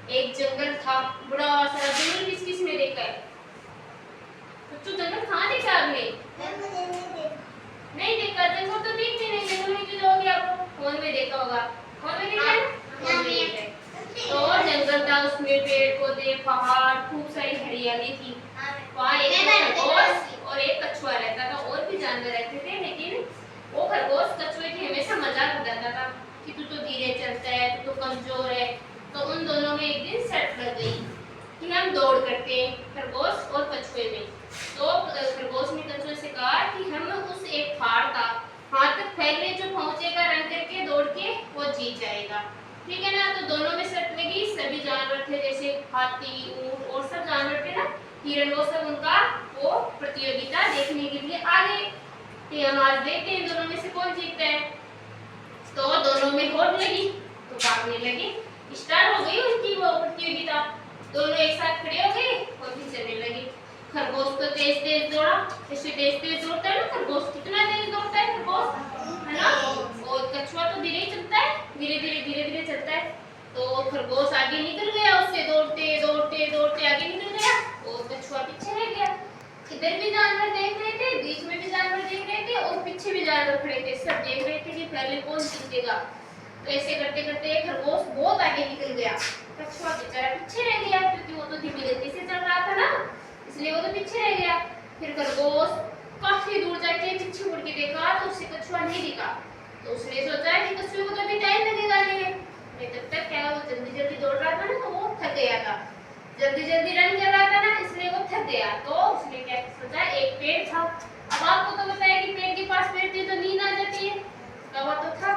एक जंगल था, बड़ा सारा जंगल। किसने देखा है बच्चों? जंगल कहाँ देखा आपने? नहीं देखा। जंगल तो देखते नहीं, जंगल में क्यों जाओगे आप? फोन में देखा होगा। फोन में देखा है ना? फोन में देखा है। तो जंगल था, उसमें पेड़ पौधे, पहाड़, खूब सारी हरियाली थी। वहाँ एक खरगोश और एक कछुआ रहता था। और भी जानवर रहते थे, लेकिन वो खरगोश कछुए की हमेशा मजाक उड़ाता था कि तू तो धीरे चलता है, तू तो कमजोर है। तो उन दोनों में एक दिन शर्त लग गई कि हम दौड़ करते हैं, खरगोश और कछुए में। तो खरगोश ने कछुए से कहा कि हम उस एक पहाड़ का वहां तक पहले जो पहुंचेगा रन करके दौड़ के वो जीत जाएगा, ठीक है ना? तो दोनों में शर्त लगी। सभी जानवर थे, जैसे हाथी, ऊंट और सब जानवर थे ना, हिरण, वो सब उनका वो प्रतियोगिता देखने के लिए आ गए कि हम आज देखते हैं दोनों में से कौन जीतता है। तो दोनों में होड़ लगी तो भागने लगे। स्टार्ट हो गई उनकी वो प्रतियोगिता। दोनों एक साथ खड़े हो गए और फिर चलने लगे। खरगोश तो तेज तेज दौड़ा, जैसे तेज तेज दौड़ता है ना खरगोश, कितना तेज दौड़ता है खरगोश, है ना? और कछुआ तो धीरे ही चलता है, धीरे धीरे चलता है। तो खरगोश आगे निकल गया, उससे दौड़ते दौड़ते दौड़ते आगे निकल गया और कछुआ पीछे रह गया। इधर भी जानवर देख रहे थे, बीच में भी जानवर देख रहे थे और पीछे भी जानवर खड़े थे। सब देख रहे थे कि पहले कौन जीतेगा। तो ऐसे करते करते खरगोश बहुत आगे निकल गया, कछुआ बेचारा पीछे रह गया, क्योंकि वो तो धीमी गति से चल रहा था ना, इसलिए वो तो पीछे रह गया। फिर खरगोश काफी दूर जाके पीछे मुड़ के देखा तो उसे कछुआ नहीं दिखा। तो उसने सोचा कि कछुए को तो अभी टाइम लगेगा आने में। तब तक क्या वो जल्दी जल्दी दौड़ रहा था ना, तो वो थक गया था, जल्दी जल्दी रन कर रहा था ना, इसलिए वो थक गया। तो उसने क्या सोचा, एक पेड़ था। अब आपको तो बताया कि पेड़ के पास बैठते तो नींद आ जाती है, तो वो तो था,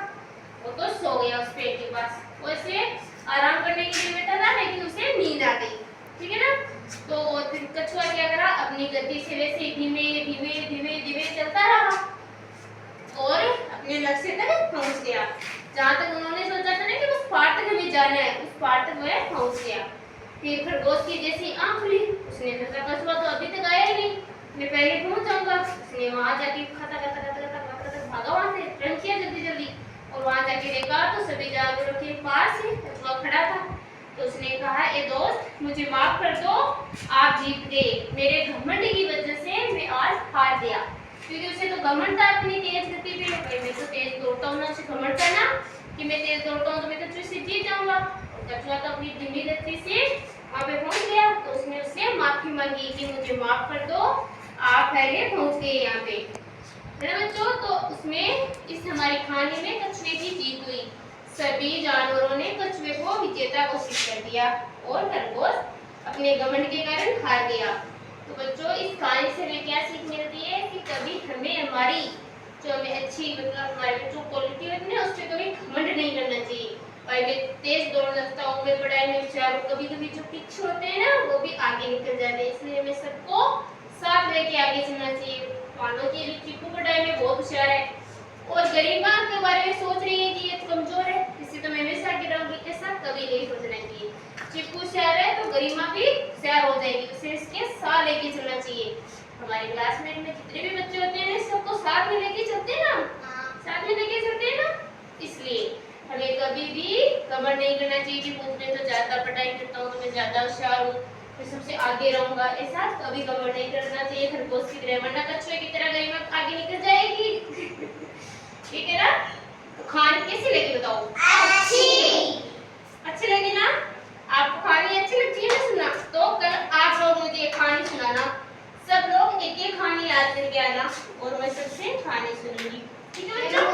वो तो सो गया उस पेड़ के पास। वो ऐसे आराम करने के लिए बैठा था, लेकिन उसे नींद आ गई, ठीक है ना? तो फिर कछुआ क्या करा, अपनी गति से वैसे धीमे धीमे धीमे धीमे चलता रहा और अपने लक्ष्य तक पहुंच गया। जहाँ तक उन्होंने सोचा था ना कि उस पहाड़ तक हमें जाना है, उस पहाड़ तक वह पहुंच गया। फिर खरगोश की जैसी आंख खुली, उसने सोचा कछुआ तो अभी तक आया ही नहीं, मैं पहले पहुंच जाऊंगा। उसने वहां जाके खाता खाता खाता खाता खाता भागा वहां से, रन किया जल्दी जल्दी और वहां जाके देखा तो सभी जानवरों के पास ही कछुआ खड़ा था। तो उसने कहा, ए दोस्त, मुझे माफ कर दो, आप जीत गए। मेरे घमंड की वजह से मैं आज हार गया, क्योंकि उसे तो घमंड था अपनी तेज गति पे। भाई मैं तो तेज दौड़ता हूँ ना, उसे घमंड था ना कि मैं तेज दौड़ता हूँ तो मैं कछुए से जीत जाऊंगा। कछुआ तो अपनी धीमी गति से वहां पे पहुंच गया। तो उसने उससे माफी मांगी कि मुझे माफ कर दो, आप पहले पहुंच गए यहाँ पे, है ना बच्चों? तो उसमें इस हमारी कहानी में कछुए की जीत हुई। सभी जानवरों ने कछुए को विजेता घोषित कर दिया और खरगोश अपने घमंड के कारण हार गया। तो बच्चों, इस कहानी से हमें क्या सीख मिलती है कि कभी हमें हमारी जो हमें अच्छी मतलब हमारी जो क्वालिटी होती है ना, उस पर कभी घमंड नहीं करना चाहिए। भाई मैं तेज दौड़ लगता हूँ, मैं पढ़ाई में होशियार हूँ, कभी कभी जो पीछे होते हैं ना वो भी आगे निकल जाते हैं, इसलिए हमें सबको साथ लेके आगे चलना चाहिए। मानो कि चिप्पू पढ़ाई में बहुत होशियार है और गरीबा के बारे में सोच रही है कि ये तो कमजोर है, इससे तो मैं हमेशा आगे रहूंगी, ऐसा कभी नहीं सोचना चाहिए। चिप्पू होशियार है तो गरिमा भी होशियार हो जाएगी, उसे इसके साथ लेके चलना चाहिए। हमारे क्लासमेट में जितने भी बच्चे होते हैं सबको साथ में लेके चलते हैं ना, साथ में लेके चलते हैं ना, इसलिए हमें कभी भी घमंड नहीं करना चाहिए कि मैं तो ज्यादा पढ़ाई करता हूँ तो मैं ज्यादा होशियार हूँ, मैं सबसे आगे रहूंगा, ऐसा कभी घमंड नहीं करना चाहिए खरगोश की तरह, वरना कछुए की तरह गरिमा आगे निकल जाएगी। ठीक है ना? तो कहानी कैसी लगी बताओ? अच्छी लगी ना? आपको कहानी अच्छी लगती है ना सुनना? तो कल आप लोग मुझे एक कहानी सुनाना, सब लोग एक एक कहानी याद करके आना और मैं सबसे कहानी सुनूंगी, ठीक है बच्चों?